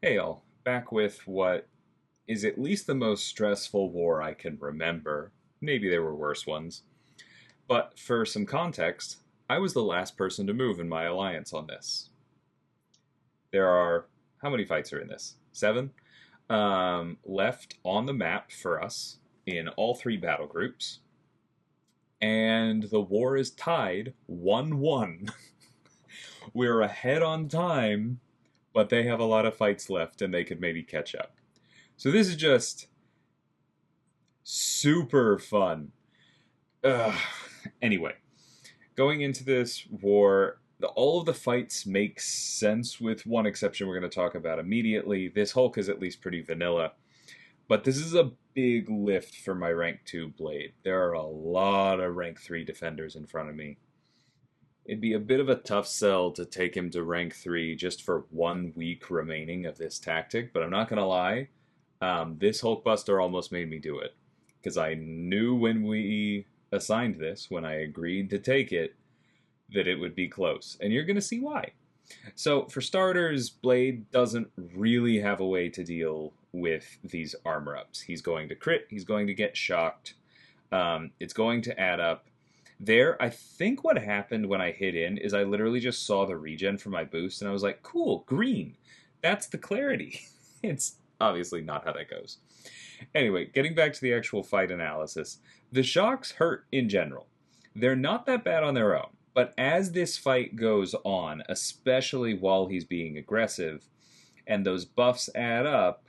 Hey all, back with what is at least the most stressful war I can remember. Maybe there were worse ones. But for some context, I was the last person to move in my alliance on this. There are, how many fights are in this? Seven? Left on the map for us in all three battle groups. And the war is tied 1-1. We're ahead on time, but they have a lot of fights left and they could maybe catch up. So this is just super fun. Ugh. Anyway, going into this war, all of the fights make sense with one exception we're going to talk about immediately. This Hulk is at least pretty vanilla, but this is a big lift for my rank 2 blade. There are a lot of rank 3 defenders in front of me. It'd be a bit of a tough sell to take him to rank 3 just for 1 week remaining of this tactic, but I'm not going to lie. This Hulkbuster almost made me do it because I knew when we assigned this, when I agreed to take it, that it would be close. And you're going to see why. So, for starters, Blade doesn't really have a way to deal with these armor ups. He's going to crit, he's going to get shocked, it's going to add up. There, I think what happened when I hit in is I literally just saw the regen for my boost and I was like, cool, green. That's the clarity. It's obviously not how that goes. Anyway, getting back to the actual fight analysis, the shocks hurt in general. They're not that bad on their own, but as this fight goes on, especially while he's being aggressive, and those buffs add up,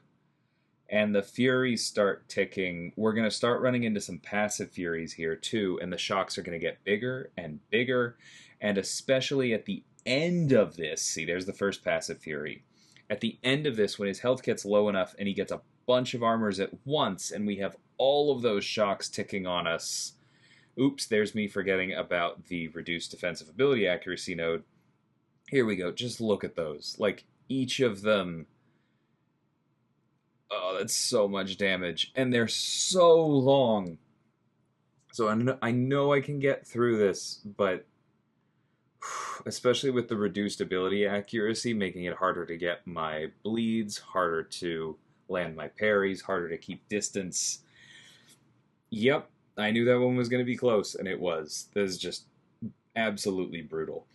and the furies start ticking, we're going to start running into some passive furies here too, and the shocks are going to get bigger and bigger, and especially at the end of this, see, there's the first passive fury. At the end of this, when his health gets low enough and he gets a bunch of armors at once, and we have all of those shocks ticking on us. Oops, there's me forgetting about the reduced defensive ability accuracy node. Here we go, just look at those. Like, each of them. Oh, that's so much damage. And they're so long. So I know I can get through this, but especially with the reduced ability accuracy, making it harder to get my bleeds, harder to land my parries, harder to keep distance. Yep, I knew that one was going to be close, and it was. This is just absolutely brutal.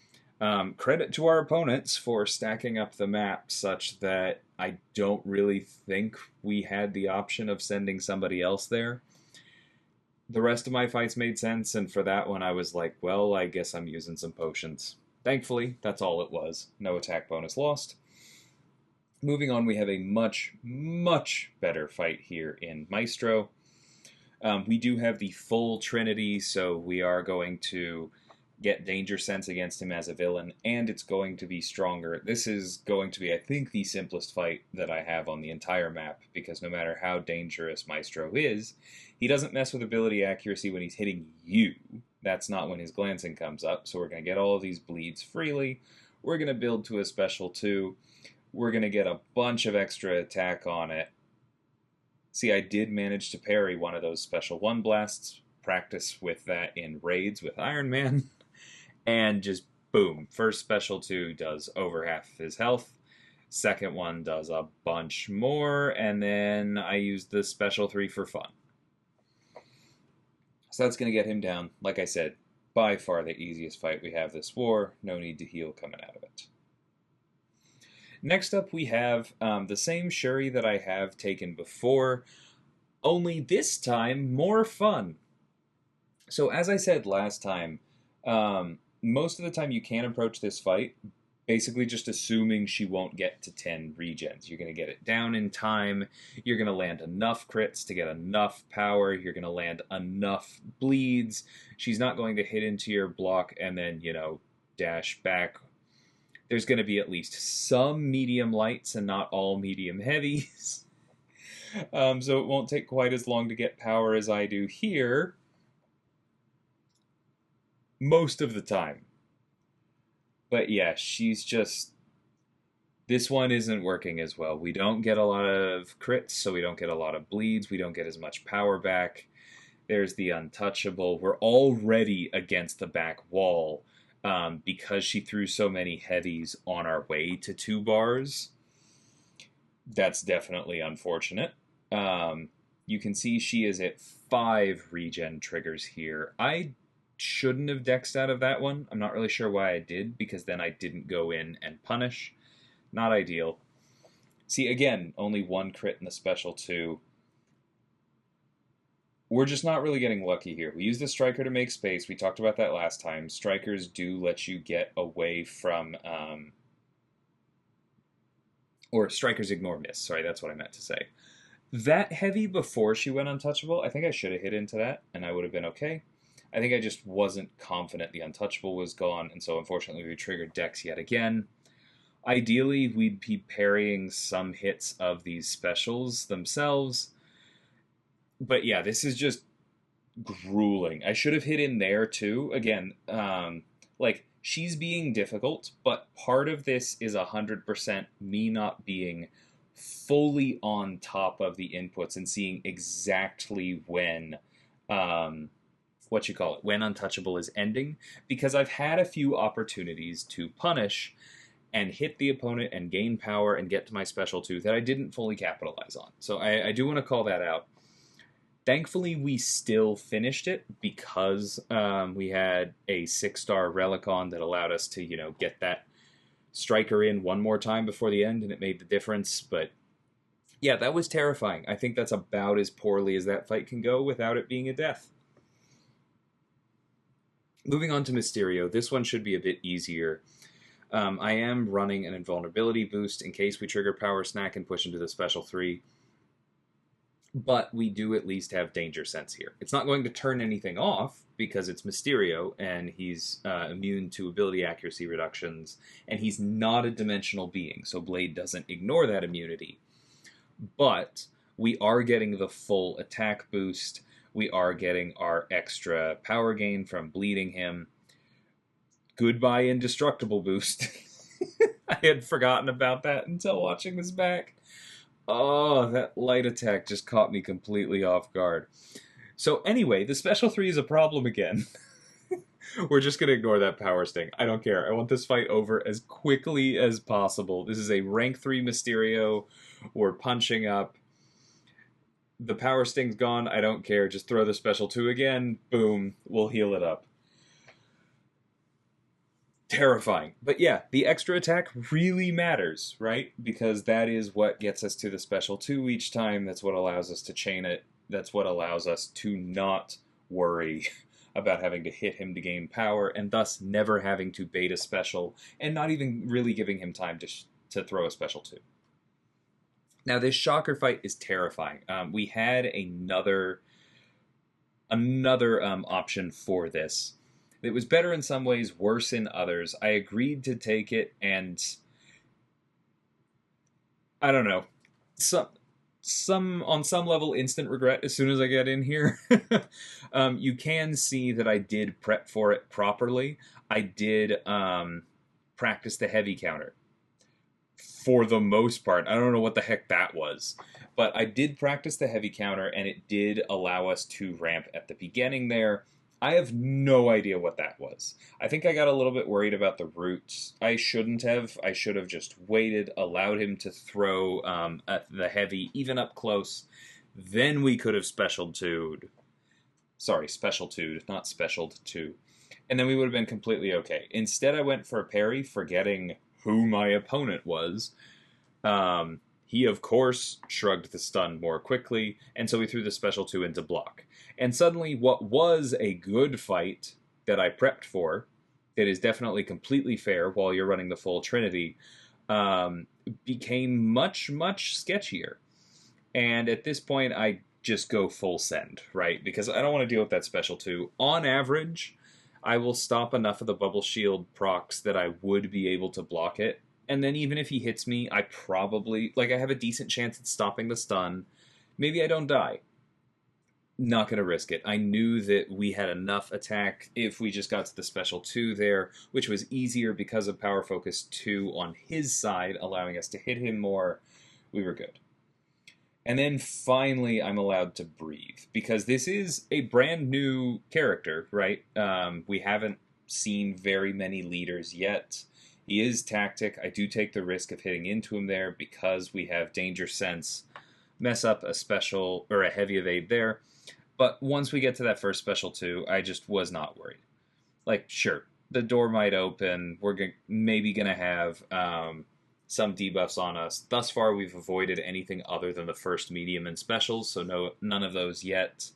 Credit to our opponents for stacking up the map such that I don't really think we had the option of sending somebody else there. The rest of my fights made sense, and for that one I was like, well, I guess I'm using some potions. Thankfully, that's all it was. No attack bonus lost. Moving on, we have a much, much better fight here in Maestro. We do have the full trinity, so we are going to get danger sense against him as a villain, and it's going to be stronger. This is going to be, I think, the simplest fight that I have on the entire map, because no matter how dangerous Maestro is, he doesn't mess with ability accuracy when he's hitting you. That's not when his glancing comes up, so we're going to get all of these bleeds freely. We're going to build to a special 2. We're going to get a bunch of extra attack on it. See, I did manage to parry one of those special 1 blasts, practice with that in raids with Iron Man. And just boom, first special 2 does over half of his health. Second one does a bunch more, and then I used the special 3 for fun. So that's going to get him down. Like I said, by far the easiest fight we have this war. No need to heal coming out of it. Next up, we have the same Shuri that I have taken before, only this time more fun. So as I said last time, most of the time you can approach this fight basically just assuming she won't get to 10 regens. You're going to get it down in time. You're going to land enough crits to get enough power. You're going to land enough bleeds. She's not going to hit into your block and then, dash back. There's going to be at least some medium lights and not all medium heavies. So it won't take quite as long to get power as I do here. Most of the time. But yeah, she's just... This one isn't working as well. We don't get a lot of crits, so we don't get a lot of bleeds. We don't get as much power back. There's the untouchable. We're already against the back wall because she threw so many heavies on our way to 2 bars. That's definitely unfortunate. You can see she is at 5 regen triggers here. I shouldn't have dexed out of that one. I'm not really sure why I did, because then I didn't go in and punish. Not ideal. See, again, only 1 crit in the special 2. We're just not really getting lucky here. We use the striker to make space. We talked about that last time. Strikers do let you get away from... or strikers ignore miss. Sorry, that's what I meant to say. That heavy before she went untouchable, I think I should have hit into that, and I would have been okay. I think I just wasn't confident the untouchable was gone, and so unfortunately we triggered Dex yet again. Ideally, we'd be parrying some hits of these specials themselves. But yeah, this is just grueling. I should have hit in there too. Again, like, she's being difficult, but part of this is 100% me not being fully on top of the inputs and seeing exactly when, when untouchable is ending, because I've had a few opportunities to punish and hit the opponent and gain power and get to my special 2 that I didn't fully capitalize on. So I do want to call that out. Thankfully, we still finished it because we had a 6-star Relicon that allowed us to, get that striker in one more time before the end, and it made the difference. But yeah, that was terrifying. I think that's about as poorly as that fight can go without it being a death. Moving on to Mysterio, this one should be a bit easier. I am running an invulnerability boost in case we trigger Power Snack and push into the special 3. But we do at least have Danger Sense here. It's not going to turn anything off because it's Mysterio and he's immune to ability accuracy reductions, and he's not a dimensional being, so Blade doesn't ignore that immunity. But we are getting the full attack boost. We are getting our extra power gain from bleeding him. Goodbye indestructible boost. I had forgotten about that until watching this back. Oh, that light attack just caught me completely off guard. So anyway, the special 3 is a problem again. We're just going to ignore that power sting. I don't care. I want this fight over as quickly as possible. This is a rank 3 Mysterio. We're punching up. The power sting's gone. I don't care. Just throw the special 2 again. Boom. We'll heal it up. Terrifying. But yeah, the extra attack really matters, right? Because that is what gets us to the special 2 each time. That's what allows us to chain it. That's what allows us to not worry about having to hit him to gain power, and thus never having to bait a special, and not even really giving him time to throw a special 2. Now, this Shocker fight is terrifying. We had another option for this. It was better in some ways, worse in others. I agreed to take it, and I don't know. On some level, instant regret as soon as I get in here. You can see that I did prep for it properly. I did practice the heavy counter. For the most part. I don't know what the heck that was. But I did practice the heavy counter, and it did allow us to ramp at the beginning there. I have no idea what that was. I think I got a little bit worried about the roots. I shouldn't have. I should have just waited, allowed him to throw at the heavy, even up close. Then we could have special 2'd. Sorry, special 2'd, not specialed 2. And then we would have been completely okay. Instead, I went for a parry, forgetting who my opponent was. He, of course, shrugged the stun more quickly, and so we threw the special 2 into block. And suddenly, what was a good fight that I prepped for, that is definitely completely fair while you're running the full Trinity, became much, much sketchier. And at this point, I just go full send, right? Because I don't want to deal with that special 2. On average, I will stop enough of the bubble shield procs that I would be able to block it. And then even if he hits me, I probably, I have a decent chance at stopping the stun. Maybe I don't die. Not going to risk it. I knew that we had enough attack if we just got to the special 2 there, which was easier because of Power Focus 2 on his side, allowing us to hit him more. We were good. And then finally, I'm allowed to breathe, because this is a brand new character, right? We haven't seen very many leaders yet. He is tactic. I do take the risk of hitting into him there because we have danger sense, mess up a special or a heavy evade there. But once we get to that first special 2, I just was not worried. Like, sure, the door might open. We're maybe going to have some debuffs on us. Thus far, we've avoided anything other than the first medium and specials, so none of those yet.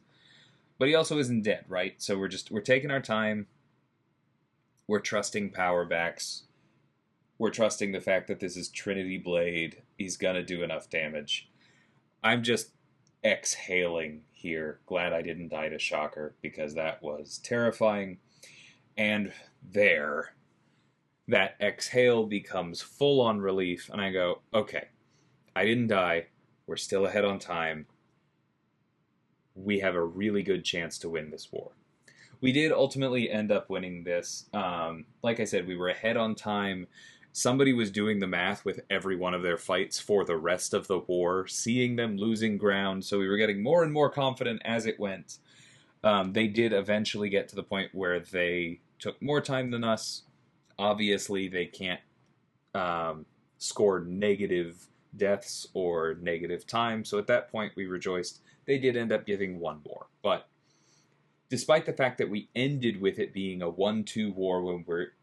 But he also isn't dead, right? So we're taking our time. We're trusting power backs. We're trusting the fact that this is Trinity Blade. He's going to do enough damage. I'm just exhaling here. Glad I didn't die to Shocker, because that was terrifying. And there, that exhale becomes full-on relief, and I go, okay, I didn't die. We're still ahead on time. We have a really good chance to win this war. We did ultimately end up winning this. Like I said, we were ahead on time. Somebody was doing the math with every one of their fights for the rest of the war, seeing them losing ground, so we were getting more and more confident as it went. They did eventually get to the point where they took more time than us. Obviously, they can't score negative deaths or negative time, so at that point we rejoiced. They did end up giving one more, but despite the fact that we ended with it being a 1-2 war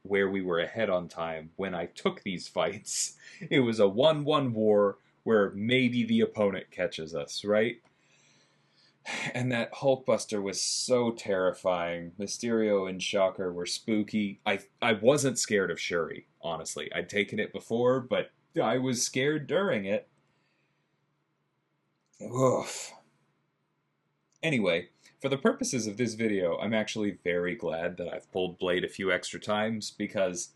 where we were ahead on time, when I took these fights, it was a 1-1 war where maybe the opponent catches us, right? And that Hulkbuster was so terrifying. Mysterio and Shocker were spooky. I wasn't scared of Shuri, honestly. I'd taken it before, but I was scared during it. Oof. Anyway, for the purposes of this video, I'm actually very glad that I've pulled Blade a few extra times, because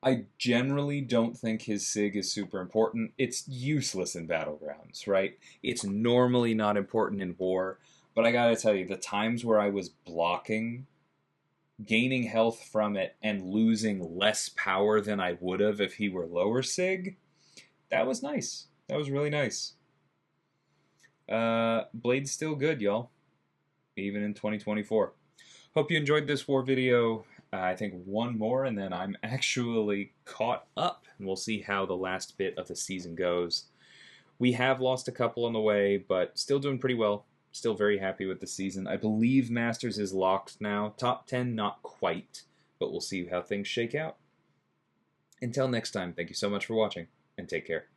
I generally don't think his SIG is super important. It's useless in battlegrounds, right? It's normally not important in war, but I gotta tell you, the times where I was blocking, gaining health from it, and losing less power than I would have if he were lower SIG, that was nice. That was really nice. Blade's still good, y'all. Even in 2024. Hope you enjoyed this war video. I think one more, and then I'm actually caught up, and we'll see how the last bit of the season goes. We have lost a couple on the way, but still doing pretty well. Still very happy with the season. I believe Masters is locked now. Top 10, not quite, but we'll see how things shake out. Until next time, thank you so much for watching, and take care.